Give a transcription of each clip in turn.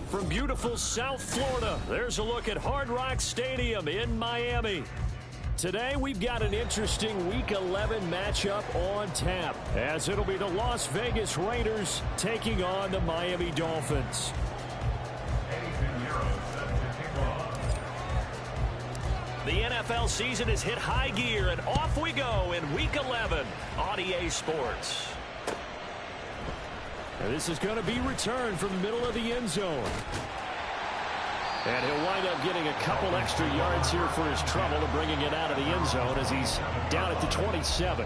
From beautiful South Florida, there's a look at Hard Rock Stadium in Miami. Today, we've got an interesting Week 11 matchup on tap, as it'll be the Las Vegas Raiders taking on the Miami Dolphins. The NFL season has hit high gear, and off we go in Week 11 on EA Sports. And this is going to be returned from the middle of the end zone. And he'll wind up getting a couple extra yards here for his trouble and bringing it out of the end zone as he's down at the 27.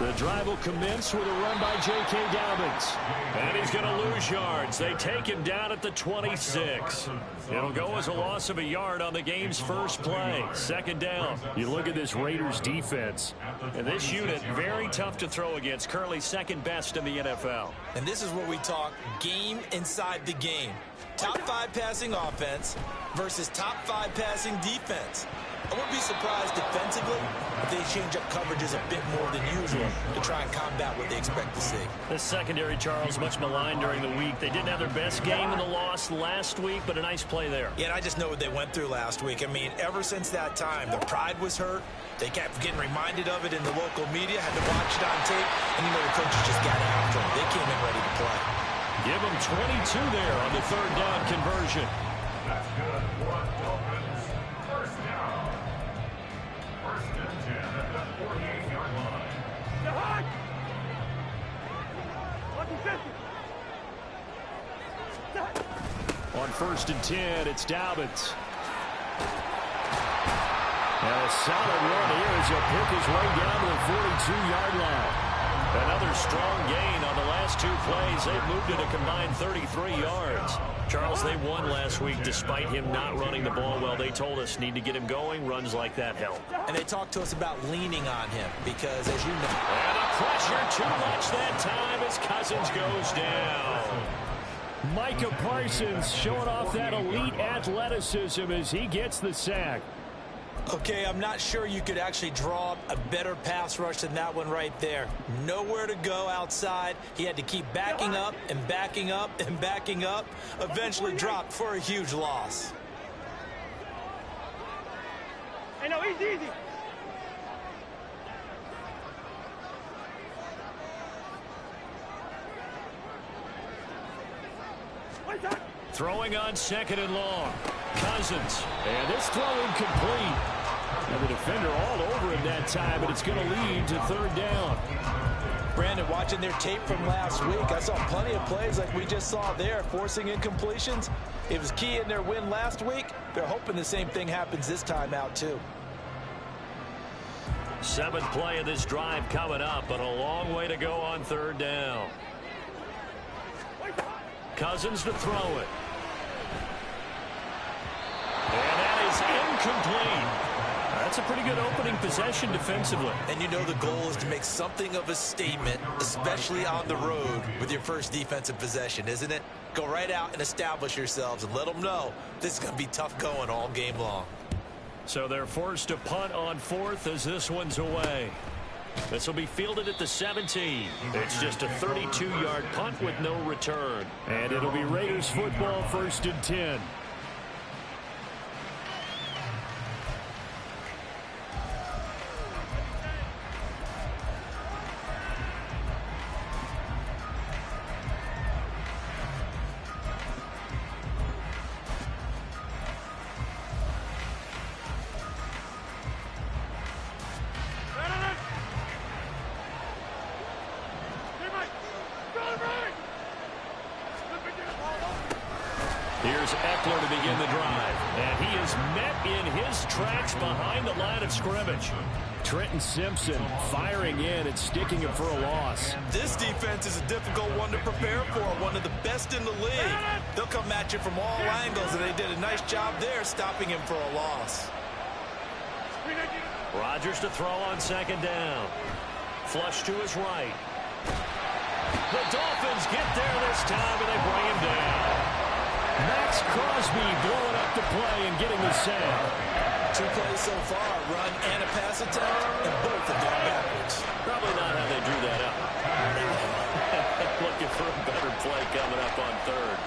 The drive will commence with a run by J.K. Dobbins. And he's going to lose yards. They take him down at the 26. It'll go as a loss of a yard on the game's first play. Second down. You look at this Raiders defense. And this unit, very tough to throw against. Currently second best in the NFL. And this is where we talk game inside the game. Top 5 passing offense versus top 5 passing defense. I wouldn't be surprised defensively if they change up coverages a bit more than usual to try and combat what they expect to see. The secondary, Charles, much maligned during the week. They didn't have their best game in the loss last week, but a nice play there. Yeah, and I just know what they went through last week. I mean, ever since that time, their pride was hurt. They kept getting reminded of it in the local media, had to watch it on tape, and you know the coaches just got after them. They came in ready to play. Give them 22 there on the third down conversion. That's good. First down. First and 10 at the 48-yard line. On first and 10, it's Dobbins. And a solid run here as he'll pick his way down to the 42-yard line. Another strong gain on the last 2 plays. They've moved it a combined 33 yards. Charles, they won last week despite him not running the ball well. They told us need to get him going. Runs like that help. And they talked to us about leaning on him because, as you know. And a pressure too much that time as Cousins goes down. Micah Parsons showing off that elite athleticism as he gets the sack. Okay, I'm not sure you could actually draw up a better pass rush than that one right there. Nowhere to go outside. He had to keep backing up and backing up and backing up. Eventually dropped for a huge loss. Hey, no, easy. Throwing on second and long. Cousins. And this throw incomplete. And the defender all over him that time, but it's going to lead to third down. Brandon, watching their tape from last week, I saw plenty of plays like we just saw there, forcing incompletions. It was key in their win last week. They're hoping the same thing happens this time out, too. 7th play of this drive coming up, but a long way to go on third down. Cousins to throw it. And that is incomplete. That's a pretty good opening possession defensively. And you know the goal is to make something of a statement, especially on the road with your first defensive possession, isn't it? Go right out and establish yourselves and let them know this is going to be tough going all game long. So they're forced to punt on 4th as this one's away. This will be fielded at the 17. It's just a 32-yard punt with no return. And it'll be Raiders football, 1st and 10. Here's Eckler to begin the drive. And he is met in his tracks behind the line of scrimmage. Trenton Simpson firing in and sticking him for a loss. This defense is a difficult one to prepare for, one of the best in the league. They'll come at you from all angles, and they did a nice job there stopping him for a loss. Rodgers to throw on second down. Flush to his right. The Dolphins get there this time, and they bring him down. Max Crosby blowing up the play and getting the sack. 2 plays so far, run and a pass attempt, and both have gone backwards. Probably not how they drew that up. Looking for a better play coming up on third.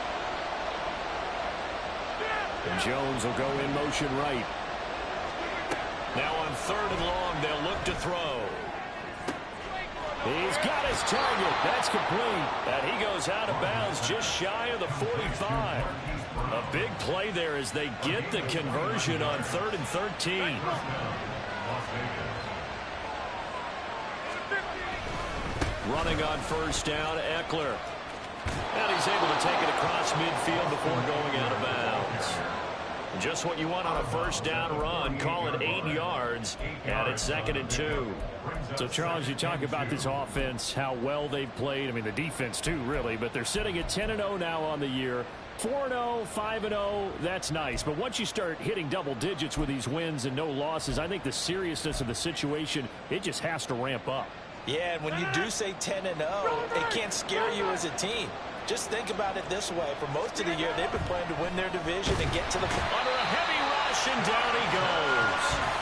And Jones will go in motion right. Now on third and long, they'll look to throw. He's got his target. That's complete. And he goes out of bounds just shy of the 45. A big play there as they get the conversion on 3rd and 13. Running on first down, Eckler. And he's able to take it across midfield before going out of bounds. Just what you want on a first down run. Call it 8 yards, and it's 2nd and 2. So, Charles, you talk about this offense, how well they've played. I mean, the defense, too, really. But they're sitting at 10-0 now on the year. 4-0, 5-0, that's nice. But once you start hitting double digits with these wins and no losses, I think the seriousness of the situation, it just has to ramp up. Yeah, and when you do say 10-0, it can't scare you as a team. Just think about it this way. For most of the year, they've been playing to win their division and get to the... Under a heavy rush, and down he goes.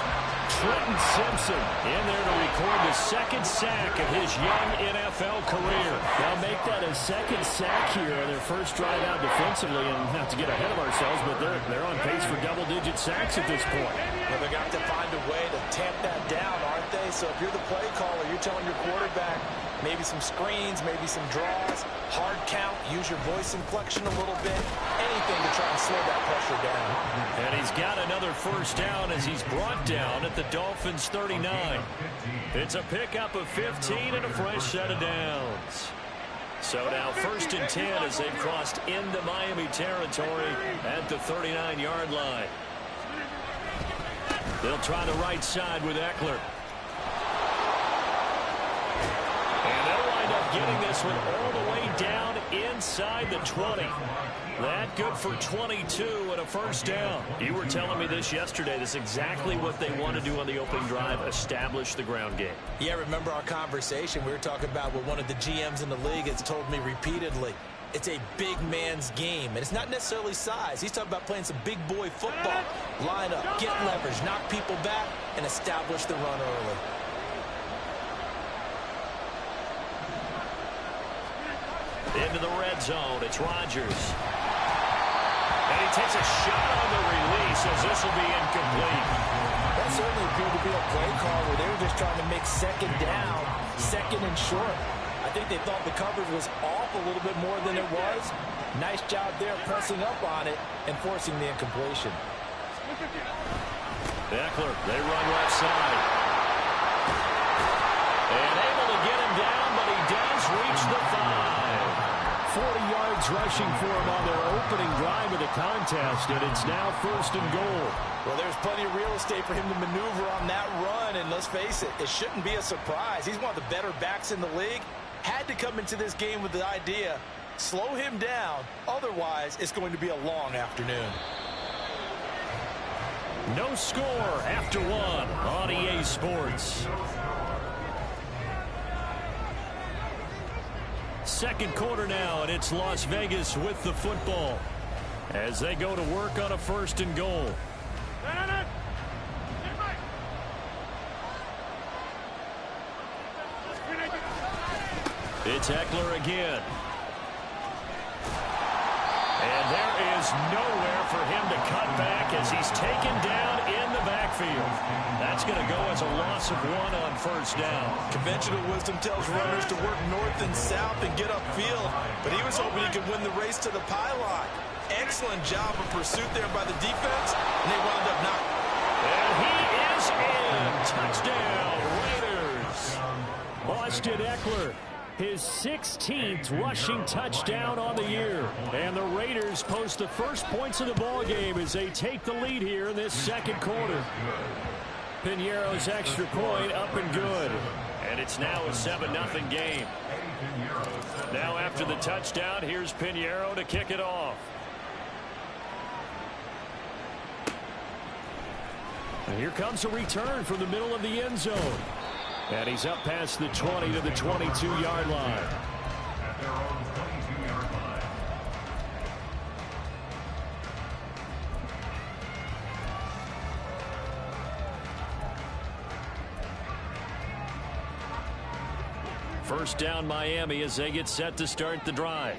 Trenton Simpson in there to record the 2nd sack of his young NFL career. They'll make that a 2nd sack here on their first drive out defensively, and not to get ahead of ourselves, but they're on pace for double-digit sacks at this point. Well, they're going to have to find a way to tamp that down, aren't they? So if you're the play caller, you're telling your quarterback maybe some screens, maybe some draws, hard count, use your voice inflection a little bit, anything to try and slow that pressure down. And he's got another first down as he's brought down at the Dolphins' 39. It's a pickup of 15 and a fresh set of downs. So now 1st and 10 as they've crossed into Miami territory at the 39-yard line. They'll try the right side with Eckler. And they'll wind up getting this one all the way down inside the 20. That good for 22 and a first down. You were telling me this yesterday. This is exactly what they want to do on the opening drive, establish the ground game. Yeah, remember our conversation? We were talking about what one of the GMs in the league has told me repeatedly. It's a big man's game, and it's not necessarily size. He's talking about playing some big boy football. Line up, get leverage, knock people back, and establish the run early. Into the red zone, it's Rodgers. And he takes a shot on the release as this will be incomplete. That certainly appeared to be a play call where they were just trying to make 2nd down, 2nd and short. I think they thought the coverage was off a little bit more than it was. Nice job there pressing up on it and forcing the incompletion. Eckler, they run left side. And able to get him down, but he does reach the 5. 40 yards rushing for him on their opening drive of the contest, and it's now 1st and goal. Well, there's plenty of real estate for him to maneuver on that run, and let's face it, it shouldn't be a surprise. He's one of the better backs in the league. Had to come into this game with the idea, slow him down, otherwise it's going to be a long afternoon. No score after 1 on EA Sports. 2nd quarter now, and it's Las Vegas with the football as they go to work on a 1st and goal. It's Eckler again. And there is nowhere for him to cut back as he's taken down in the backfield. That's going to go as a loss of 1 on first down. Conventional wisdom tells runners to work north and south and get upfield, but he was hoping he could win the race to the pylon. Excellent job of pursuit there by the defense, and they wound up not. And he is in. Touchdown, Raiders. Austin Eckler His 16th rushing touchdown on the year. And the Raiders post the first points of the ball game as they take the lead here in this second quarter. Piñeiro's extra point up and good. And it's now a 7-0 game. Now after the touchdown, here's Piñeiro to kick it off. And here comes a return from the middle of the end zone. And he's up past the 20 to the 22-yard line. At their own 22-yard line. First down Miami as they get set to start the drive.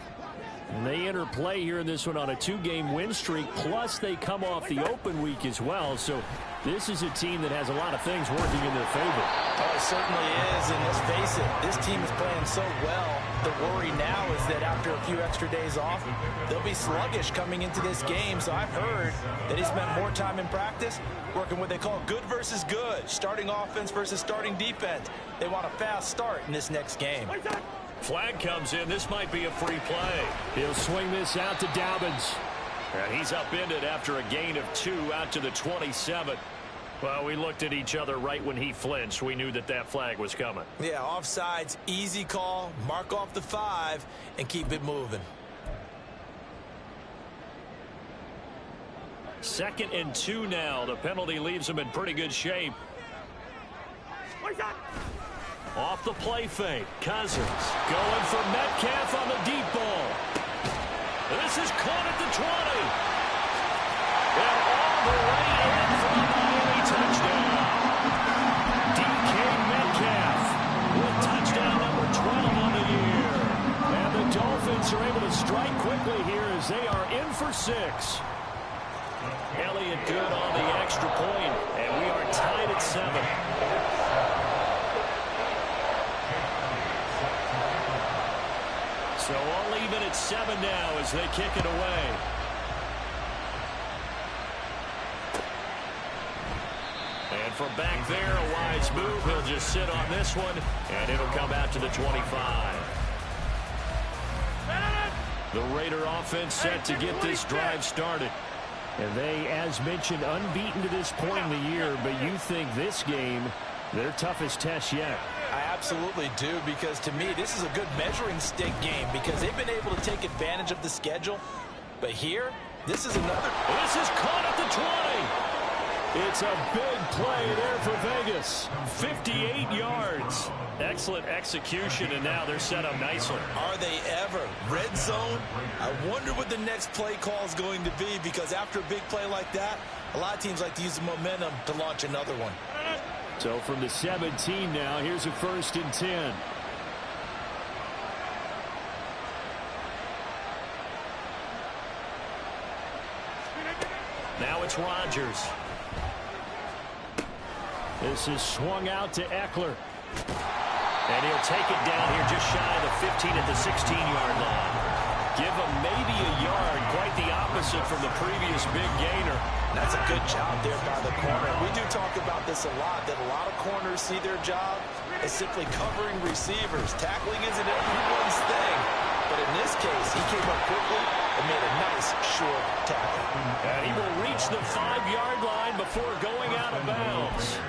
And they enter play here in this one on a 2-game win streak, plus they come off the open week as well. So this is a team that has a lot of things working in their favor. Oh, it certainly is, and let's face it, this team is playing so well. The worry now is that after a few extra days off, they'll be sluggish coming into this game. So I've heard that he spent more time in practice working what they call good versus good, starting offense versus starting defense. They want a fast start in this next game. Flag comes in. This might be a free play. He'll swing this out to Dobbins. And he's upended after a gain of 2 out to the 27. Well, we looked at each other right when he flinched. We knew that that flag was coming. Yeah, offsides, easy call, mark off the 5, and keep it moving. 2nd and 2 now. The penalty leaves him in pretty good shape. Off the play fake. Cousins going for Metcalf on the deep ball. This is caught at the 20. And all the way in for a Miami touchdown. DK Metcalf with touchdown number 12 on the year. And the Dolphins are able to strike quickly here as they are in for 6. Elliott good on the extra point, and we are tied at 7. So all even at 7 now as they kick it away. And from back there, a wise move. He'll just sit on this one, and it'll come out to the 25. The Raider offense set to get this drive started. And they, as mentioned, unbeaten to this point in the year, but you think this game, their toughest test yet. I absolutely do, because to me, this is a good measuring stick game because they've been able to take advantage of the schedule. But here, this is another. This is caught at the 20. It's a big play there for Vegas. 58 yards. Excellent execution, and now they're set up nicely. Are they ever? Red zone? I wonder what the next play call is going to be, because after a big play like that, a lot of teams like to use the momentum to launch another one. So from the 17 now, here's a 1st and 10. Now it's Rodgers. This is swung out to Eckler. And he'll take it down here just shy of the 15 at the 16-yard line. Give him maybe a yard, quite the opposite from the previous big gainer. That's a good job there by the corner. We do talk about this a lot, that a lot of corners see their job as simply covering receivers. Tackling isn't everyone's thing. But in this case, he came up quickly and made a nice short tackle. And he will reach the 5-yard line before going out of bounds.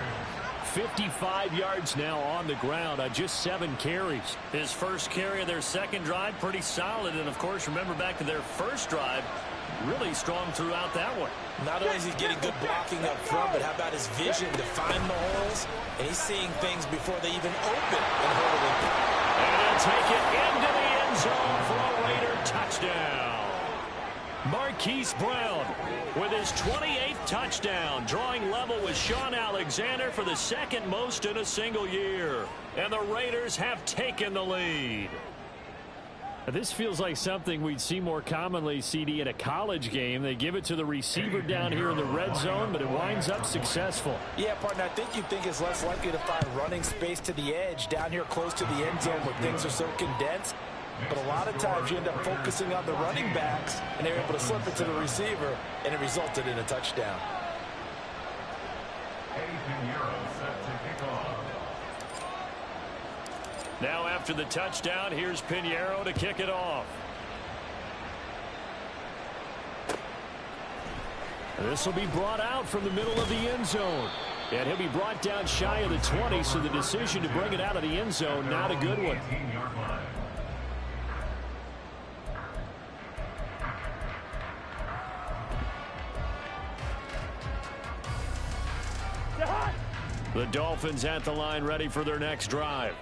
55 yards now on the ground on just 7 carries. His first carry of their second drive, pretty solid. And, of course, remember back to their first drive, really strong throughout that one. Not only is he getting good blocking up front, but how about his vision to find the holes? And he's seeing things before they even open and hurling. And he'll take it into the end zone for a Raider touchdown. Marquise Brown with his 28th touchdown, drawing level with Sean Alexander for the 2nd most in a single year. And the Raiders have taken the lead. This feels like something we'd see more commonly, CD, in a college game. They give it to the receiver down here in the red zone, but it winds up successful. Yeah, partner, I think you think it's less likely to find running space to the edge down here close to the end zone where things are so condensed. But a lot of times you end up focusing on the running backs, and they're able to slip it to the receiver, and it resulted in a touchdown. Piñeiro set to kick off. Now after the touchdown, here's Pinheiro to kick it off. This will be brought out from the middle of the end zone. And he'll be brought down shy of the 20, so the decision to bring it out of the end zone, not a good one. The Dolphins at the line ready for their next drive.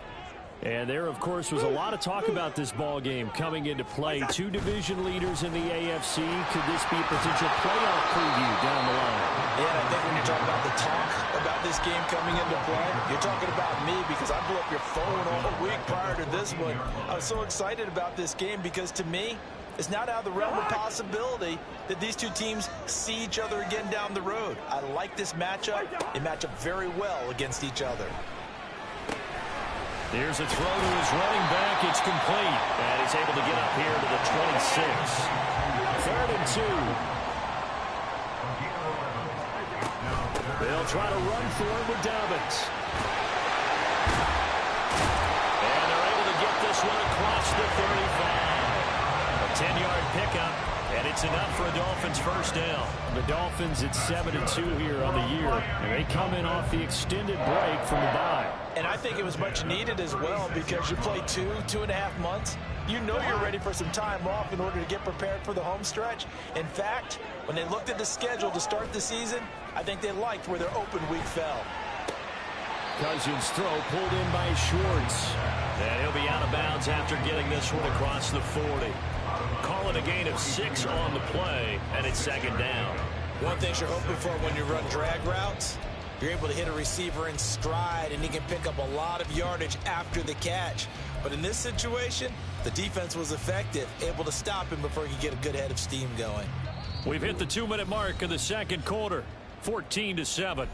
And there, of course, was a lot of talk about this ball game coming into play. Two division leaders in the AFC. Could this be a potential playoff preview down the line? Yeah, I think when you're talking about the talk about this game coming into play, you're talking about me because I blew up your phone all week prior to this one. I was so excited about this game because, to me, it's not out of the realm of possibility that these two teams see each other again down the road. I like this matchup. They match up very well against each other. Here's a throw to his running back. It's complete. And he's able to get up here to the 26. 3rd and 2. They'll try to run for him with Dobbins. And they're able to get this one across the 35. A 10-yard pickup, and it's enough for a Dolphins first down. The Dolphins at 7-2 here on the year, and they come in off the extended break from the bye. And I think it was much needed as well because you play 2.5 months. You know you're ready for some time off in order to get prepared for the home stretch. In fact, when they looked at the schedule to start the season, I think they liked where their open week fell. Cousins' throw pulled in by Schwartz. And he'll be out of bounds after getting this one across the 40. Call it a gain of 6 on the play, and it's 2nd down. One thing you're hoping for when you run drag routes, you're able to hit a receiver in stride, and he can pick up a lot of yardage after the catch. But in this situation, the defense was effective, able to stop him before he could get a good head of steam going. We've hit the 2-minute mark of the second quarter, 14-7.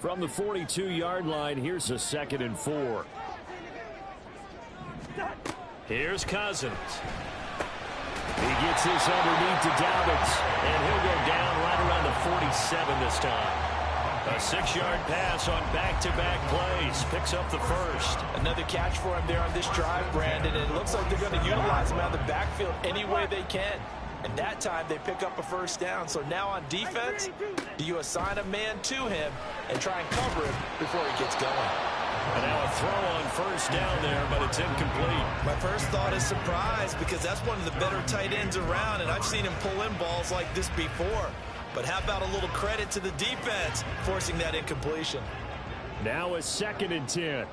From the 42-yard line, here's a 2nd and 4. Here's Cousins. He gets this underneath to Dobbins, and he'll go down right around the 47 this time. A 6-yard pass on back-to-back plays. Picks up the first. Another catch for him there on this drive, Brandon, and it looks like they're going to utilize him out of the backfield any way they can. And that time they pick up a first down. So now on defense, do you assign a man to him and try and cover him before he gets going? And now a throw on first down there, but it's incomplete. My first thought is surprise because that's one of the better tight ends around, and I've seen him pull in balls like this before. But how about a little credit to the defense forcing that incompletion? Now a 2nd and 10.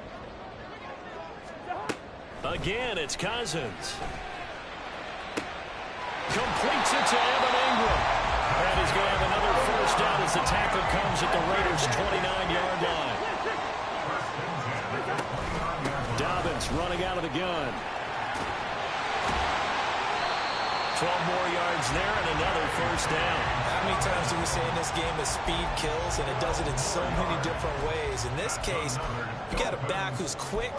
Again, it's Cousins. Completes it to Evan Ingram. And he's going to have another first down as the tackle comes at the Raiders' 29-yard line. Dobbins running out of the gun. 12 more yards there and another first down. How many times do we say in this game that speed kills, and it does it in so many different ways? In this case, you got a back who's quick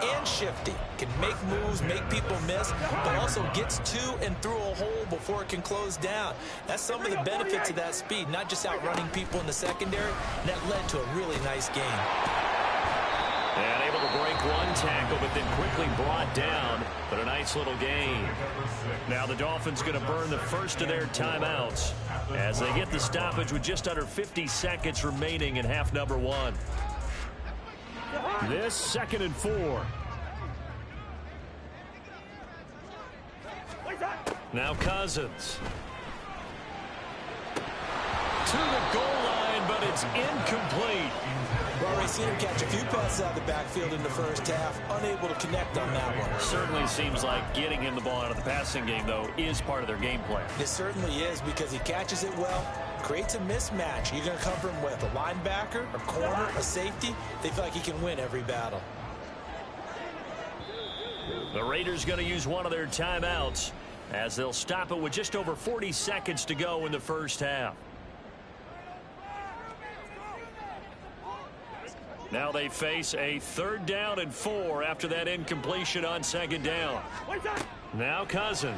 and shifty, can make moves, make people miss, but also gets to and through a hole before it can close down. That's some of the benefits of that speed, not just outrunning people in the secondary. And that led to a really nice game. And able to break one tackle, but then quickly brought down. But a nice little gain. Now the Dolphins going to burn the first of their timeouts as they get the stoppage with just under 50 seconds remaining in half number 1. This 2nd and 4. Now Cousins. To the goal line, but it's incomplete. Well, we've seen him catch a few passes out of the backfield in the first half, unable to connect on that one. Certainly seems like getting him the ball out of the passing game, though, is part of their game plan. It certainly is because he catches it well, creates a mismatch. You're going to cover him with a linebacker, a corner, a safety. They feel like he can win every battle. The Raiders going to use one of their timeouts as they'll stop it with just over 40 seconds to go in the first half. Now they face a 3rd down and 4 after that incompletion on 2nd down. Now Cousins.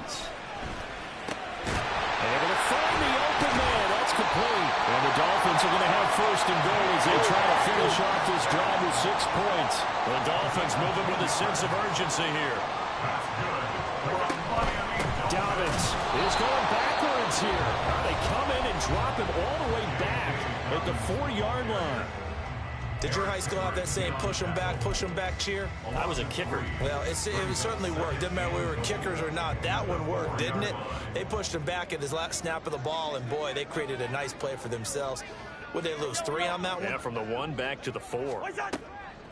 Able to find the open man. That's complete. And the Dolphins are going to have first and goal as they try to finish off this drive with 6 points. The Dolphins moving with a sense of urgency here. Dobbins is going backwards here. They come in and drop him all the way back at the 4-yard line. Did your high school have that saying, push them back cheer? I was a kicker. Well, it certainly worked. Didn't matter whether we were kickers or not. That one worked, didn't it? They pushed him back at his last snap of the ball, and boy, they created a nice play for themselves. Would they lose 3 on that one? Yeah, from the 1 back to the 4.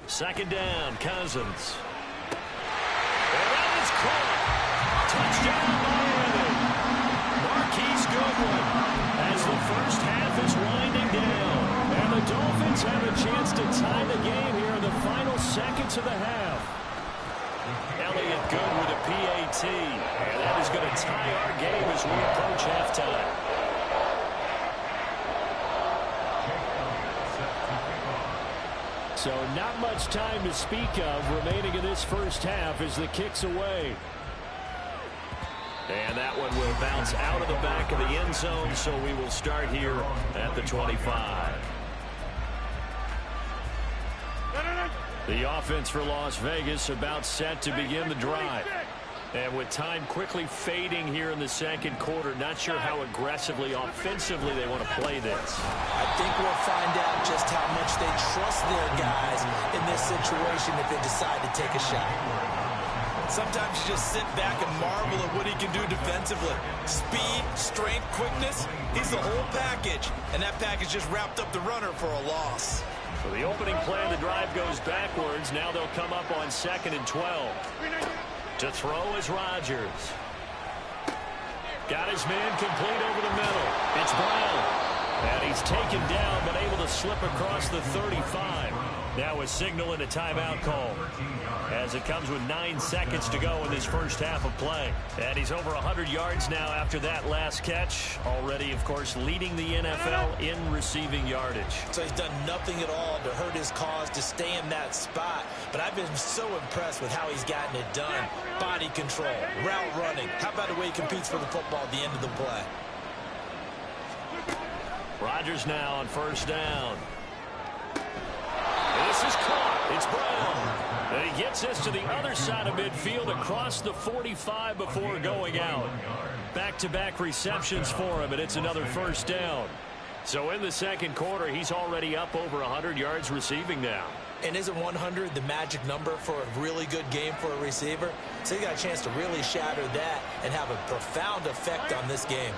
Second down, Cousins. And that is caught. Touchdown, Miami. Marquise Goodwin as the first half is winding down. And the Dolphins have a chance to tie the game here in the final seconds of the half. Elliott good with a PAT. And that is going to tie our game as we approach halftime. So not much time to speak of remaining in this first half as the kick's away. And that one will bounce out of the back of the end zone, so we will start here at the 25. The offense for Las Vegas about set to begin the drive. And with time quickly fading here in the second quarter, not sure how aggressively, offensively they want to play this. I think we'll find out just how much they trust their guys in this situation if they decide to take a shot. Sometimes you just sit back and marvel at what he can do defensively. Speed, strength, quickness, he's the whole package. And that package just wrapped up the runner for a loss. So the opening play of the drive goes backwards. Now they'll come up on 2nd and 12. To throw is Rodgers. Got his man complete over the middle. It's Brown. And he's taken down, but able to slip across the 35. Now a signal and a timeout call, as it comes with 9 seconds to go in this first half of play. And he's over 100 yards now after that last catch. Already, of course, leading the NFL in receiving yardage. So he's done nothing at all to hurt his cause, to stay in that spot. But I've been so impressed with how he's gotten it done. Body control, route running. How about the way he competes for the football at the end of the play? Rodgers now on first down. This is caught. It's Brown. And he gets this to the other side of midfield across the 45 before going out. Back-to-back receptions for him, and it's another first down. So in the second quarter, he's already up over 100 yards receiving now. And isn't 100 the magic number for a really good game for a receiver? So he got a chance to really shatter that and have a profound effect on this game.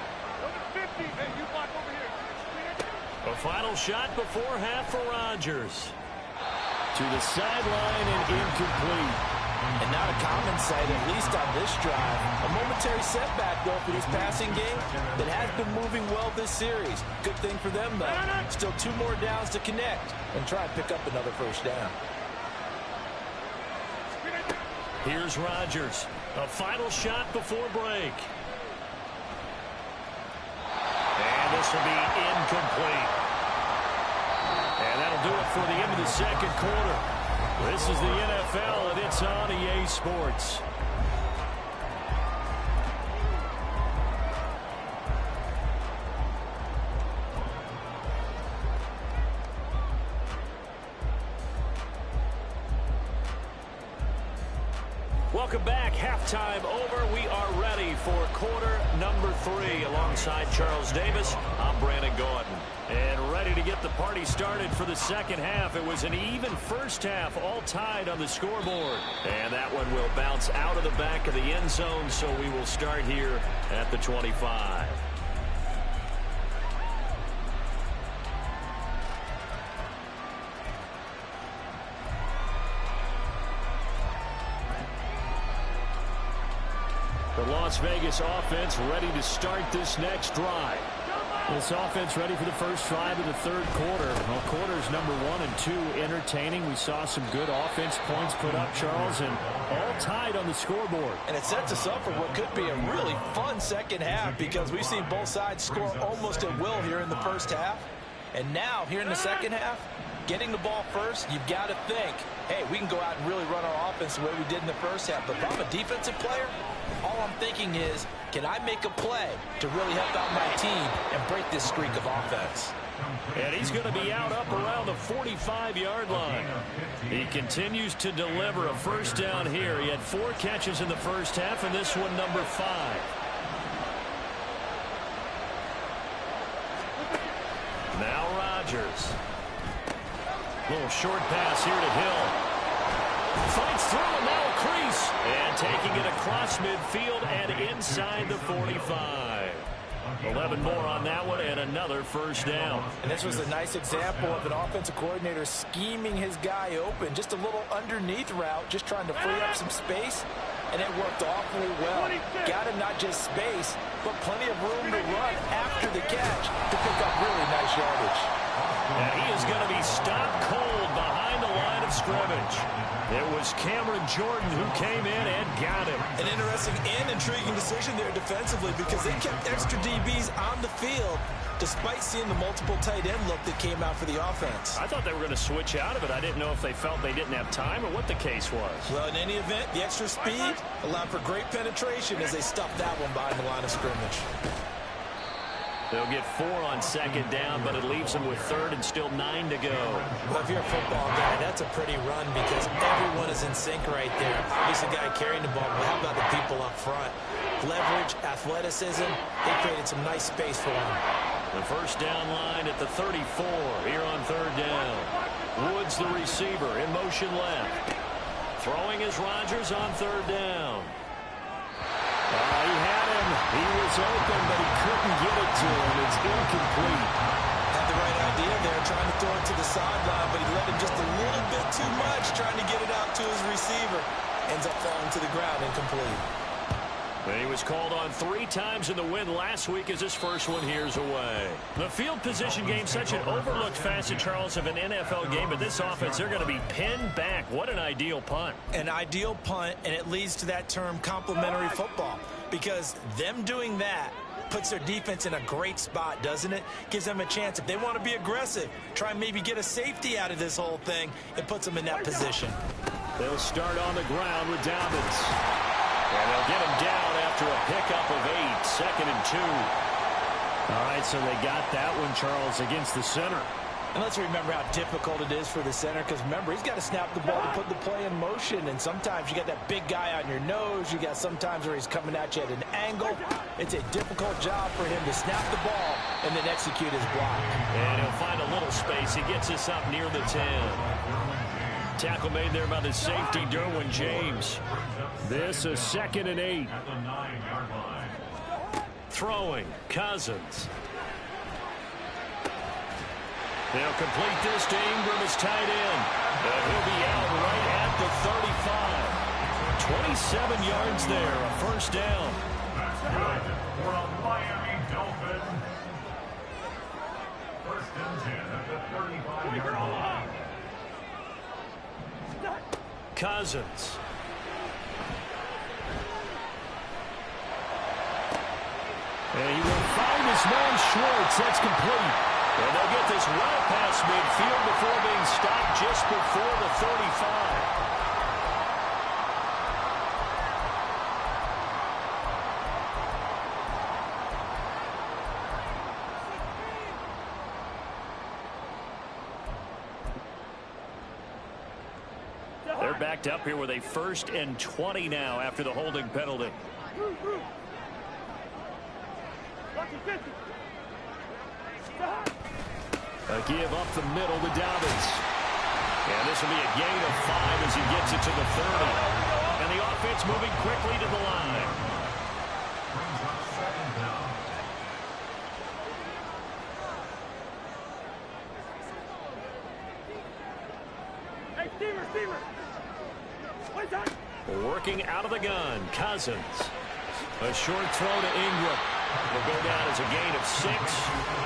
A final shot before half for Rodgers. To the sideline and incomplete. And not a common sight, at least on this drive. A momentary setback, though, for this passing game that has been moving well this series. Good thing for them, though. Still 2 more downs to connect and try and pick up another first down. Here's Rodgers. A final shot before break. And this will be incomplete. And that'll do it for the end of the second quarter. This is the NFL, and it's on EA Sports. Welcome back. Halftime over. We are ready for quarter number 3. Alongside Charles Davis, I'm Brandon Gordon. And ready to get the party started for the second half. It was an even first half, all tied on the scoreboard. And that one will bounce out of the back of the end zone, so we will start here at the 25. The Las Vegas offense ready to start this next drive. This offense ready for the first drive of the third quarter. Well, quarters number 1 and 2 entertaining. We saw some good offense points put up, Charles, and all tied on the scoreboard. And it sets us up for what could be a really fun second half because we've seen both sides score almost at will here in the first half. And now, here in the second half, getting the ball first, you've got to think, hey, we can go out and really run our offense the way we did in the first half. But if I'm a defensive player, all I'm thinking is, can I make a play to really help out my team and break this streak of offense? And he's going to be out up around the 45-yard line. He continues to deliver a first down here. He had 4 catches in the first half, and this one number 5. Now Rodgers. Little short pass here to Hill. Fights through and now a crease. And taking it across midfield and inside the 45. 11 more on that one and another first down. And this was a nice example of an offensive coordinator scheming his guy open. Just a little underneath route, just trying to free up some space. And it worked awfully well. Got him not just space, but plenty of room to run after the catch to pick up really nice yardage. And he is going to be stopped cold behind the line of scrimmage. It was Cameron Jordan who came in and got him. An interesting and intriguing decision there defensively because they kept extra DBs on the field despite seeing the multiple tight end look that came out for the offense. I thought they were going to switch out of it. I didn't know if they felt they didn't have time or what the case was. Well, in any event, the extra speed allowed for great penetration as they stuffed that one behind the line of scrimmage. They'll get 4 on second down, but it leaves them with third and still 9 to go. Well, if you're a football guy, that's a pretty run because everyone is in sync right there. Obviously, the guy carrying the ball, but how about the people up front? Leverage, athleticism, they created some nice space for him. The first down line at the 34 here on third down. Woods, the receiver, in motion left. Throwing is Rodgers on third down. He had him. He was open, but he couldn't get it to him. It's incomplete. Had the right idea there, trying to throw it to the sideline, but he let him just a little bit too much, trying to get it out to his receiver. Ends up falling to the ground, incomplete. And he was called on 3 times in the win last week as his first one here's away. The field position game, such an overlooked facet, Charles, of an NFL game, but this offense, they're going to be pinned back. What an ideal punt. An ideal punt, and it leads to that term complementary football, because them doing that puts their defense in a great spot, doesn't it? Gives them a chance. If they want to be aggressive, try and maybe get a safety out of this whole thing, it puts them in that position. They'll start on the ground with Dobbins. And they'll get him down after a pickup of 8, 2nd and 2. All right, so they got that one, Charles, against the center. And let's remember how difficult it is for the center, because remember, he's got to snap the ball to put the play in motion, and sometimes you got that big guy on your nose. You got sometimes where he's coming at you at an angle. It's a difficult job for him to snap the ball and then execute his block. And he'll find a little space. He gets us up near the 10. Tackle made there by the safety, Derwin James. This is 2nd and 8. At the 9-yard line. Throwing, Cousins. They'll complete this to Ingram as tight end. And he'll be out right at the 35. 27 yards there, a first down. That's good for a Miami Dolphin. 1st and 10 at the 35-yard line. Cousins. And he will find his man Schwartz. That's complete. And they'll get this well past midfield before being stopped just before the 35. They're backed up here with a 1st and 20 now after the holding penalty. A give up the middle to Dobbins. And this will be a gain of 5 as he gets it to the 30. And the offense moving quickly to the line. Brings up 2nd down. Hey, Steamer. What's that? Working out of the gun, Cousins. A short throw to Ingram. Will go down as a gain of 6.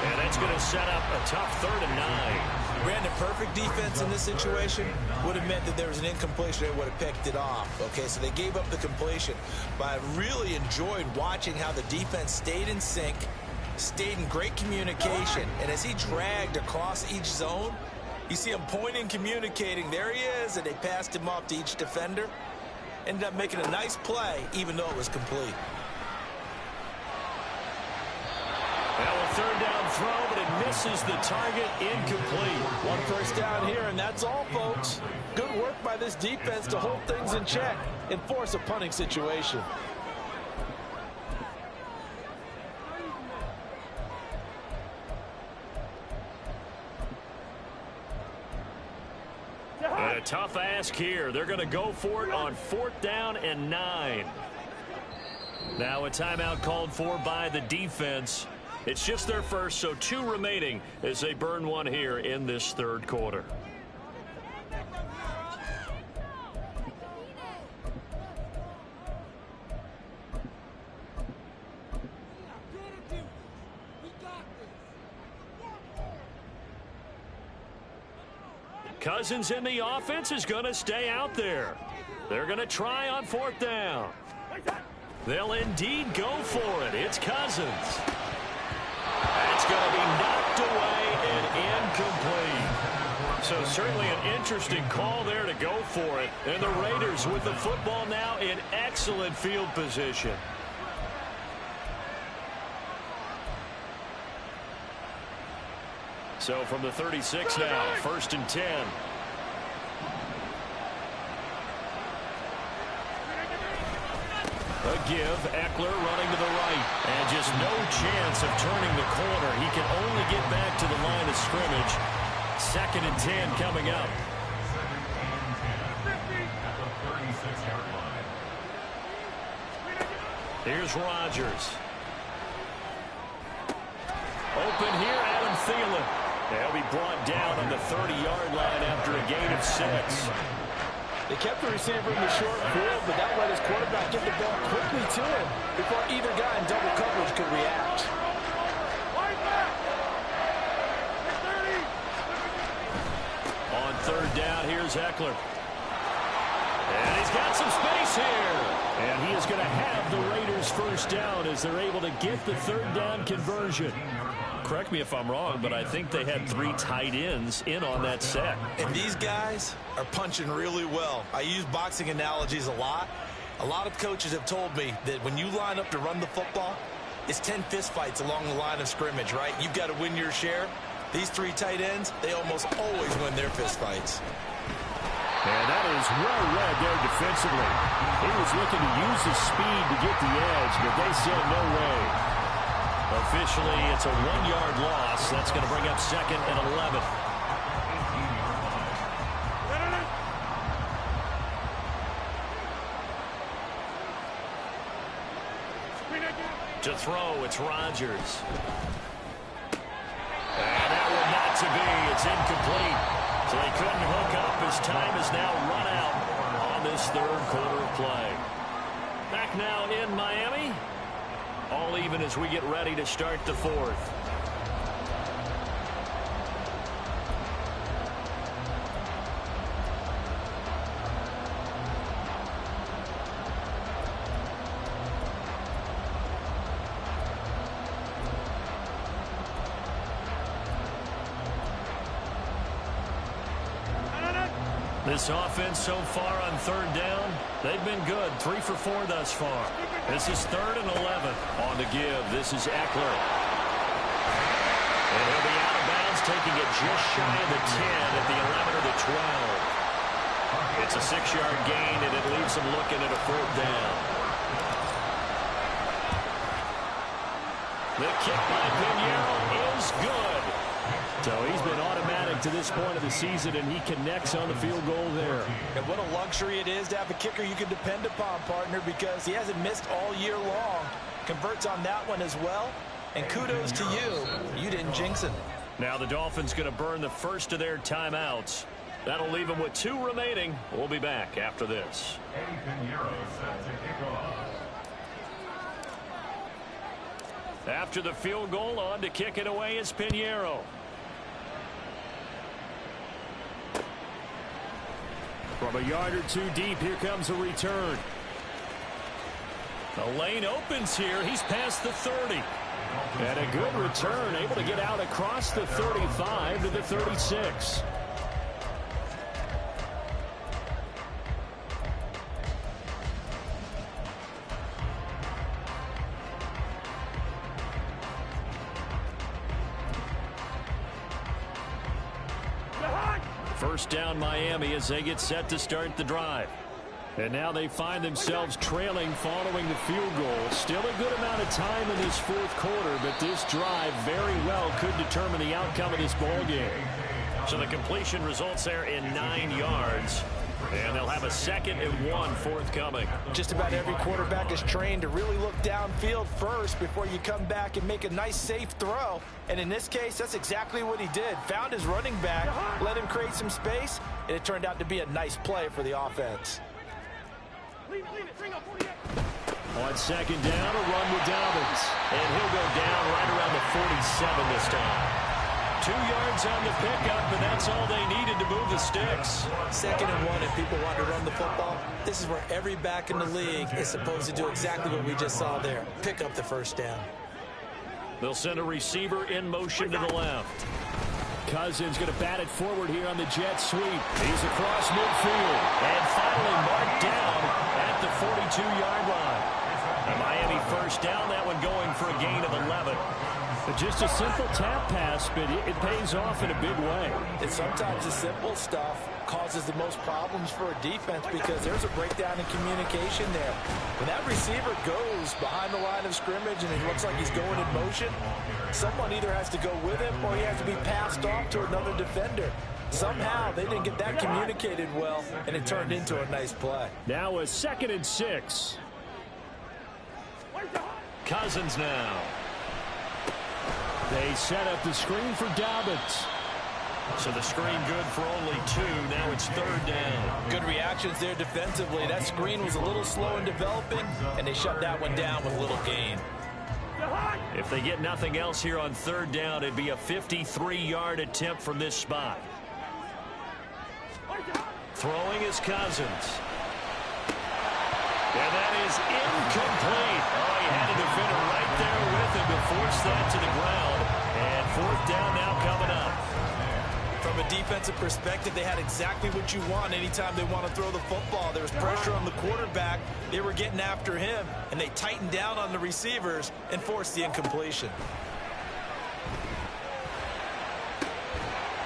And that's going to set up a tough 3rd and 9. Brandon, perfect defense in this situation would have meant that there was an incompletion. They would have picked it off. Okay, so they gave up the completion. But I really enjoyed watching how the defense stayed in sync, stayed in great communication. And as he dragged across each zone, You see him pointing, communicating. There he is, and they passed him off to each defender. Ended up making a nice play, even though it was complete. Now a third down throw, but it misses the target, incomplete. One first down here, and that's all, folks. Good work by this defense to hold things in check and force a punting situation. And a tough ask here. They're going to go for it on 4th down and 9. Now a timeout called for by the defense. It's just their first, so 2 remaining as they burn one here in this third quarter. Cousins in the offense is going to stay out there. They're going to try on 4th down. They'll indeed go for it. It's Cousins. That's going to be knocked away and incomplete. So certainly an interesting call there to go for it. And the Raiders with the football now in excellent field position. So from the 36 now, 1st and 10. A give, Eckler running to the right. And just no chance of turning the corner. He can only get back to the line of scrimmage. 2nd and 10 coming up. Here's Rodgers. Open here, Adam Thielen. They'll be brought down on the 30-yard line after a gain of 6. They kept the receiver in the short field, but that let his quarterback get the ball quickly to him before either guy in double coverage could react. On 3rd down, here's Eckler. And he's got some space here. And he is going to have the Raiders' first down as they're able to get the 3rd down conversion. Correct me if I'm wrong, but I think they had 3 tight ends in on that set. And these guys are punching really well. I use boxing analogies a lot. A lot of coaches have told me that when you line up to run the football, it's 10 fistfights along the line of scrimmage, right? You've got to win your share. These 3 tight ends, they almost always win their fistfights. And that is well read there defensively. He was looking to use his speed to get the edge, but they said no way. Officially, it's a 1-yard loss. That's going to bring up 2nd and 11. To throw, it's Rodgers. And that one not to be. It's incomplete. So they couldn't hook up. His time is now run out on this third quarter of play. Back now in Miami. All even as we get ready to start the 4th. This offense so far on 3rd down, they've been good. 3 for 4 thus far. This is 3rd and 11. On the give, this is Eckler. And he'll be out of bounds, taking it just shy of the 10 at the 11 or the 12. It's a 6-yard gain, and it leaves him looking at a 4th down. The kick by Pinheiro is good. So he's been automatic to this point of the season, and he connects on the field goal there. And what a luxury it is to have a kicker you can depend upon, partner, because he hasn't missed all year long. Converts on that one as well. And kudos to you. You didn't jinx it. Now the Dolphins going to burn the first of their timeouts. That'll leave them with 2 remaining. We'll be back after this. After the field goal, on to kick it away is Pinheiro. From a yard or 2 deep, here comes a return. The lane opens here. He's past the 30. And a good return, able to get out across the 35 to the 36. First down Miami as they get set to start the drive. And now they find themselves trailing following the field goal. Still a good amount of time in this fourth quarter, but this drive very well could determine the outcome of this ball game. So the completion results there in 9 yards. And they'll have a 2nd and 1 forthcoming. Just about every quarterback is trained to really look downfield first before you come back and make a nice, safe throw. And in this case, that's exactly what he did. Found his running back, let him create some space, and it turned out to be a nice play for the offense. On 2nd down, a run with Dobbins. And he'll go down right around the 47 this time. 2 yards on the pickup, and that's all they needed to move the sticks. 2nd and 1, if people want to run the football, this is where every back in the league is supposed to do exactly what we just saw there. Pick up the first down. They'll send a receiver in motion to the left. Cousins going to bat it forward here on the jet sweep. He's across midfield. And finally marked down at the 42-yard line. A Miami first down, that one going for a gain of 11. Just a simple tap pass, but it pays off in a big way. And sometimes the simple stuff causes the most problems for a defense because there's a breakdown in communication there. When that receiver goes behind the line of scrimmage and it looks like he's going in motion, someone either has to go with him or he has to be passed off to another defender. Somehow they didn't get that communicated well, and it turned into a nice play. Now a 2nd and 6. Cousins now. They set up the screen for Dobbins. So the screen good for only 2. Now it's 3rd down. Good reactions there defensively. That screen was a little slow in developing, and they shut that one down with little gain. If they get nothing else here on 3rd down, it'd be a 53-yard attempt from this spot. Throwing is Cousins. And that is incomplete. Oh, he had a defender right there with him to force that to the ground. And 4th down now coming up. From a defensive perspective, they had exactly what you want anytime they want to throw the football. There was pressure on the quarterback. They were getting after him, and they tightened down on the receivers and forced the incompletion.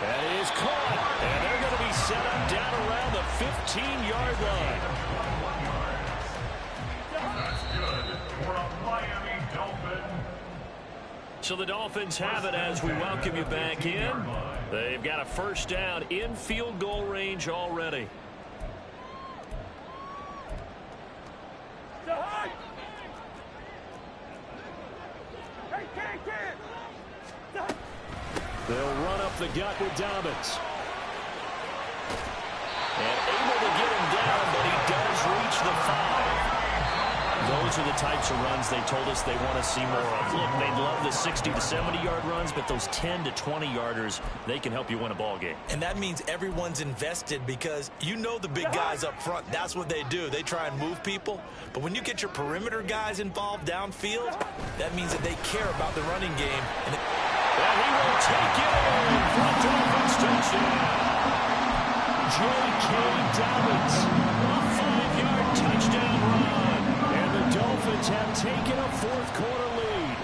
That is caught. And they're going to be set up down around the 15-yard line. So the Dolphins have it as we welcome you back in. They've got a first down in field goal range already. They'll run up the gut with Dobbins. And able to get him down, but he does reach the 5. Those are the types of runs they told us they want to see more of. Look, they'd love the 60 to 70-yard runs, but those 10 to 20-yarders, they can help you win a ball game. And that means everyone's invested because you know the big guys up front, that's what they do. They try and move people. But when you get your perimeter guys involved downfield, that means that they care about the running game. And he will take it in for a Dolphins touchdown. J.K. Dobbins, a 5-yard touchdown run. And the Dolphins have taken a fourth-quarter lead.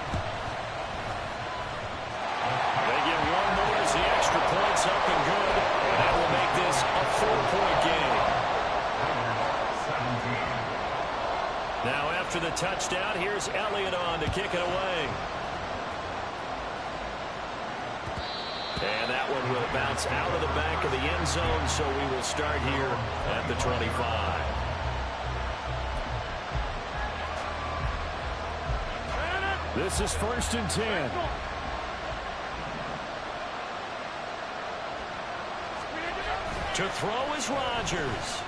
They get one more as the extra point's up and good. And that will make this a 4-point game. Now after the touchdown, here's Elliott on to kick it away. And that one will bounce out of the back of the end zone, so we will start here at the 25. This is 1st and 10. To throw is Rodgers.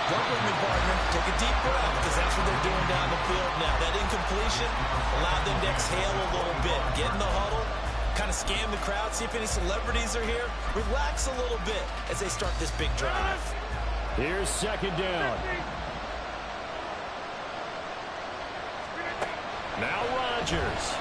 Rumbling me, partner. Take a deep breath because that's what they're doing down the field now. That incompletion allowed them to exhale a little bit. Get in the huddle, kind of scan the crowd, see if any celebrities are here. Relax a little bit as they start this big drive. Here's 2nd down. Now Rodgers.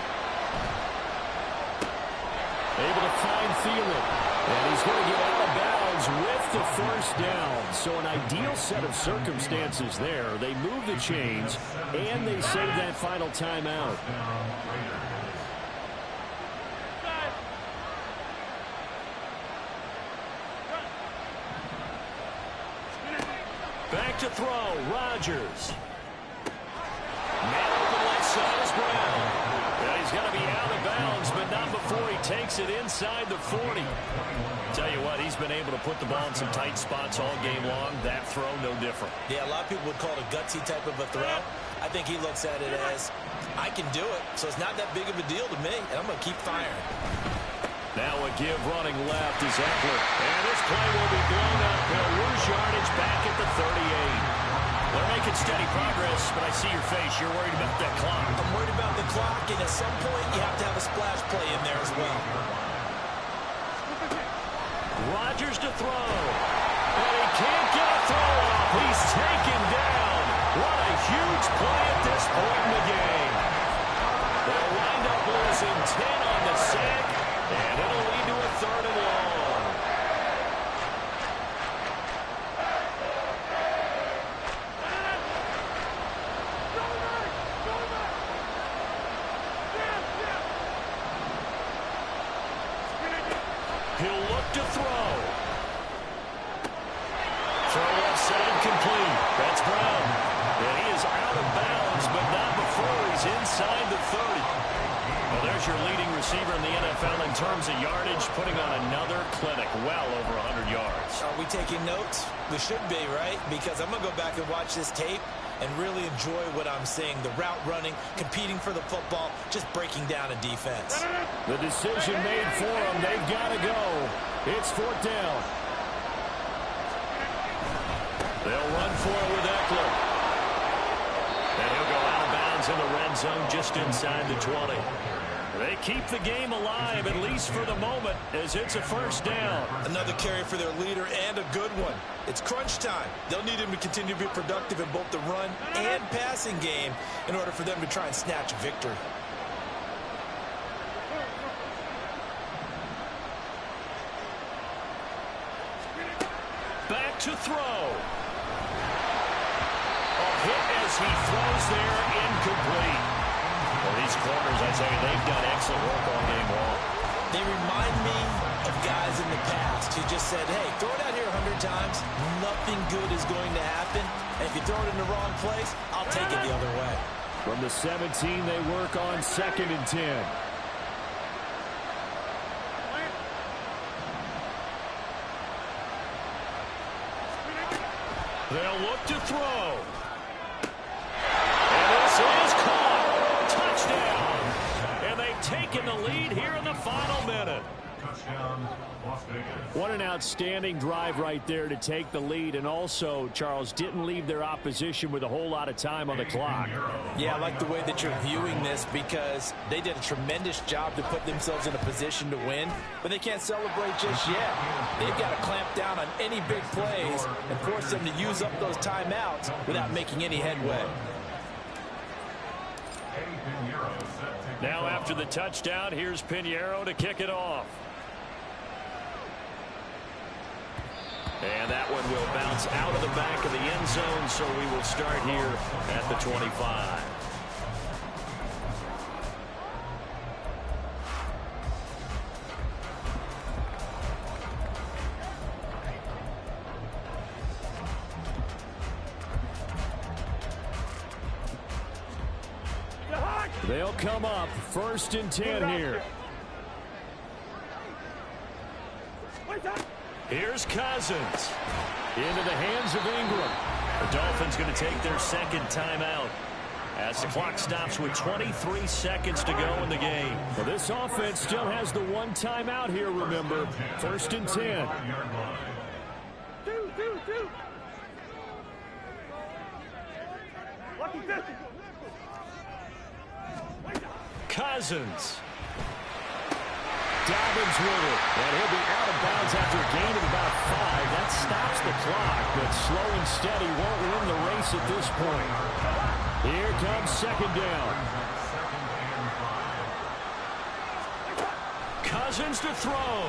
Able to find Thielen. And he's going to get out of bounds with the first down. So an ideal set of circumstances there. They move the chains, and they save that final timeout. Back to throw, Rodgers. Man open left side is Brown. And he's going to be out of bounds, but not before he takes it inside the 40. Tell you what, he's been able to put the ball in some tight spots all game long. That throw, no different. Yeah, a lot of people would call it a gutsy type of a throw. I think he looks at it as, I can do it, so it's not that big of a deal to me, and I'm going to keep firing. Now a give running left is Eckler. And this play will be blown up. He'll lose yardage back at the 38. They're making steady progress, but I see your face. You're worried about that clock. I'm worried about the clock, and at some point, you have to have a splash play in there as well. Rodgers to throw. And he can't get a throw off. He's taken down. What a huge play at this point in the game. They'll wind up losing 10 on the sack, and it'll lead to a 3rd and long. He'll look to throw. Throw left side complete. That's Brown. And he is out of bounds, but not before he's inside the 30. Well, there's your leading receiver in the NFL in terms of yardage, putting on another clinic, well over 100 yards. Are we taking notes? We should be, right? Because I'm going to go back and watch this tape and really enjoy what I'm seeing. The route running, competing for the football, just breaking down a defense. The decision made for them. They've got to go. It's 4th down. They'll run for it with Eckler. And he'll go out of bounds in the red zone just inside the 20. They keep the game alive, at least for the moment, as it's a 1st down. Another carry for their leader, and a good one. It's crunch time. They'll need him to continue to be productive in both the run and passing game in order for them to try and snatch a victory. Back to throw. A hit as he throws there, incomplete. Well, these corners, I tell you, they've done excellent work all game long. They remind me of guys in the past who just said, hey, throw it out here 100 times, nothing good is going to happen. And if you throw it in the wrong place, I'll take it the other way. From the 17, they work on 2nd and 10. They'll look to throw. And this is caught. Touchdown. And they've taken the lead here in the final minute. Touchdown, Las Vegas. What an outstanding drive right there to take the lead. And also, Charles, didn't leave their opposition with a whole lot of time on the clock. Yeah, I like the way that you're viewing this because they did a tremendous job to put themselves in a position to win, but they can't celebrate just yet. They've got to clamp down on any big plays and force them to use up those timeouts without making any headway. Now after the touchdown, here's Pinheiro to kick it off. And that one will bounce out of the back of the end zone, so we will start here at the 25. They'll come up 1st and 10 here. Here's Cousins. Into the hands of Ingram. The Dolphins going to take their 2nd timeout as the clock stops with 23 seconds to go in the game. Well, this offense still has the 1 timeout here, remember. 1st and 10. Two. Lucky 50. Cousins. Dobbins with it. And he'll be out of bounds after a gain of about 5. That stops the clock, but slow and steady won't win the race at this point. Here comes 2nd down. Cousins to throw.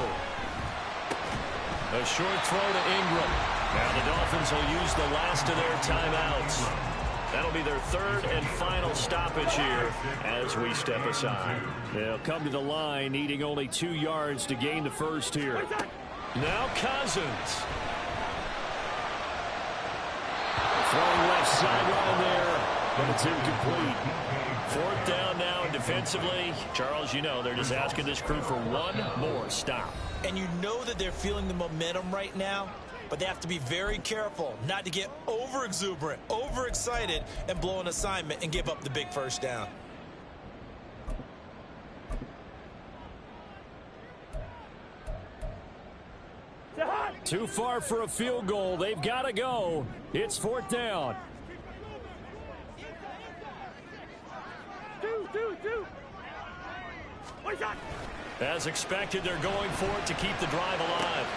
A short throw to Ingram. Now the Dolphins will use the last of their timeouts. That'll be their 3rd and final stoppage here as we step aside. They'll come to the line, needing only 2 yards to gain the 1st here. Now Cousins. throwing left sideline there, but it's incomplete. Fourth down now, and defensively, Charles, you know, they're just asking this crew for one more stop. And you know that they're feeling the momentum right now, but they have to be very careful not to get over-exuberant, over-excited, and blow an assignment and give up the big first down. Too far for a field goal. They've got to go. It's fourth down. Two. As expected, they're going for it to keep the drive alive.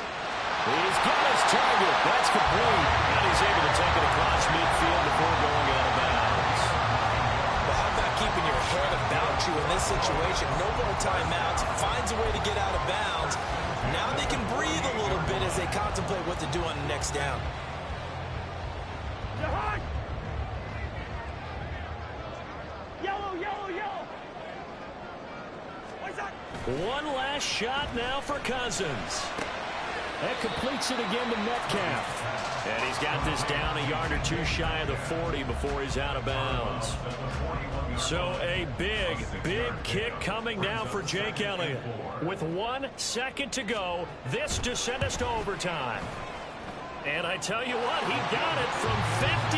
He's got his target. That's complete. And he's able to take it across midfield before going out of bounds. Well, how about keeping your head about you in this situation? No more timeouts. Finds a way to get out of bounds. Now they can breathe a little bit as they contemplate what to do on the next down. Yellow. One last shot now for Cousins. That completes it again to Metcalf. And he's got this down a yard or two shy of the 40 before he's out of bounds. So a big kick coming now for Jake Elliott. With 1 second to go, this to send us to overtime. And I tell you what, he got it from 58.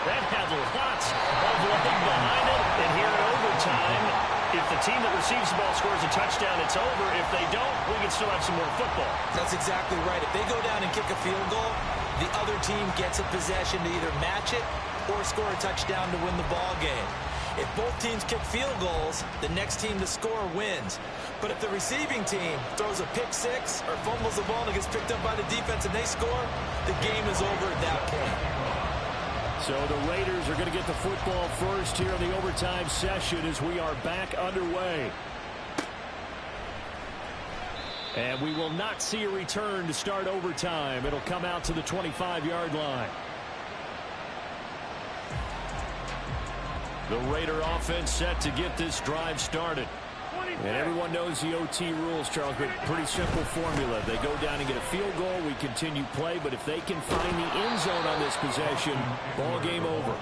That had lots of leg behind it. And here in overtime, if the team that receives the ball scores a touchdown, it's over. If they don't, we can still have some more football. That's exactly right. If they go down and kick a field goal, the other team gets a possession to either match it or score a touchdown to win the ball game. If both teams kick field goals, the next team to score wins. But if the receiving team throws a pick six or fumbles the ball and it gets picked up by the defense and they score, the game is over at that point. So the Raiders are going to get the football first here in the overtime session as we are back underway. And we will not see a return to start overtime. It'll come out to the 25-yard line. The Raider offense set to get this drive started. And everyone knows the OT rules, Charles, but pretty simple formula. They go down and get a field goal, we continue play, but if they can find the end zone on this possession, ball game over.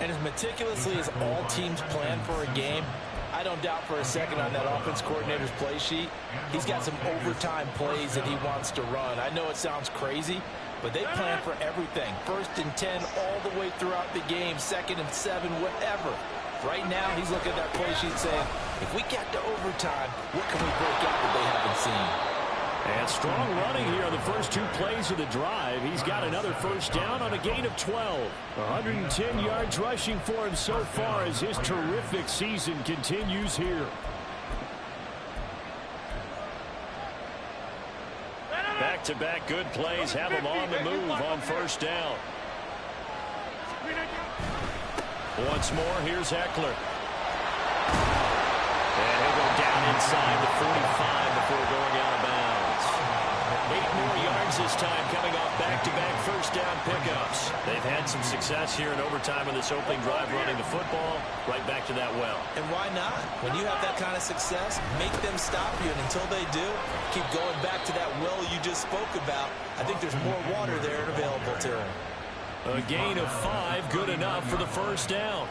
And as meticulously as all teams plan for a game, I don't doubt for a second on that offense coordinator's play sheet, he's got some overtime plays that he wants to run. I know it sounds crazy, but they plan for everything. 1st and 10 all the way throughout the game, 2nd and 7, whatever. Right now, he's looking at that play sheet saying, if we get to overtime, what can we break out that they haven't seen? And strong running here on the first 2 plays of the drive. He's got another first down on a gain of 12. 110 yards rushing for him so far as his terrific season continues here. Back-to-back good plays have him on the move on first down. Once more, here's Eckler. And he'll go down inside the 45 before going out of bounds. 8 more yards this time coming off back-to-back first down pickups. They've had some success here in overtime on this opening drive running the football right back to that well. And why not? When you have that kind of success, make them stop you. And until they do, keep going back to that well you just spoke about. I think there's more water there and available to them. A gain of 5, good enough for the first down.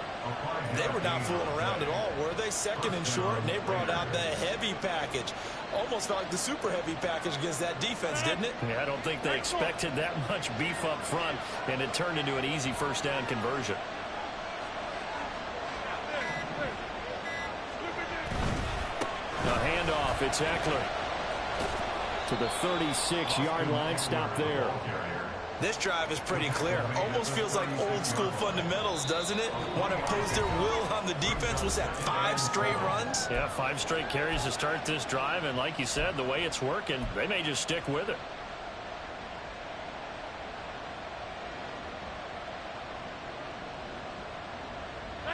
They were not fooling around at all, were they? 2nd and short, and they brought out the heavy package. Almost felt like the super heavy package against that defense, didn't it? Yeah, I don't think they expected that much beef up front, and it turned into an easy first down conversion. A handoff, it's Eckler to the 36-yard line. Stop there. This drive is pretty clear. Almost feels like old school fundamentals, doesn't it? Want to impose their will on the defense. Was that 5 straight runs? Yeah, 5 straight carries to start this drive. And like you said, the way it's working, they may just stick with it.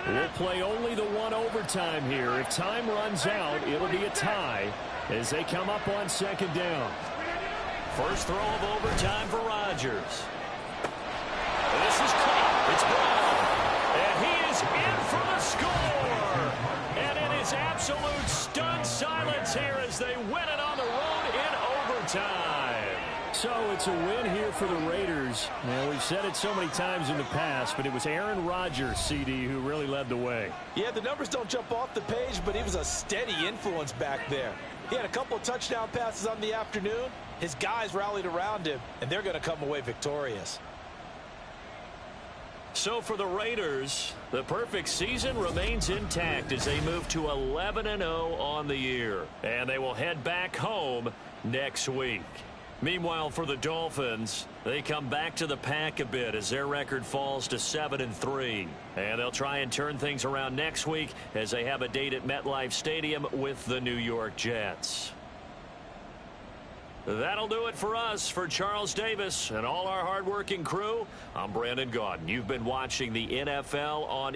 We'll play only the 1 overtime here. If time runs out, it'll be a tie as they come up on 2nd down. First throw of overtime for Rodgers. This is caught. It's Brown. And he is in for the score. And it is absolute stunned silence here as they win it on the road in overtime. So it's a win here for the Raiders. Now, we've said it so many times in the past, but it was Aaron Rodgers, CD, who really led the way. Yeah, the numbers don't jump off the page, but he was a steady influence back there. He had a couple of touchdown passes on the afternoon. His guys rallied around him, and they're going to come away victorious. So for the Raiders, the perfect season remains intact as they move to 11-0 on the year. And they will head back home next week. Meanwhile, for the Dolphins, they come back to the pack a bit as their record falls to 7-3. And they'll try and turn things around next week as they have a date at MetLife Stadium with the New York Jets. That'll do it for us. For Charles Davis and all our hardworking crew, I'm Brandon Gaudin. You've been watching the NFL on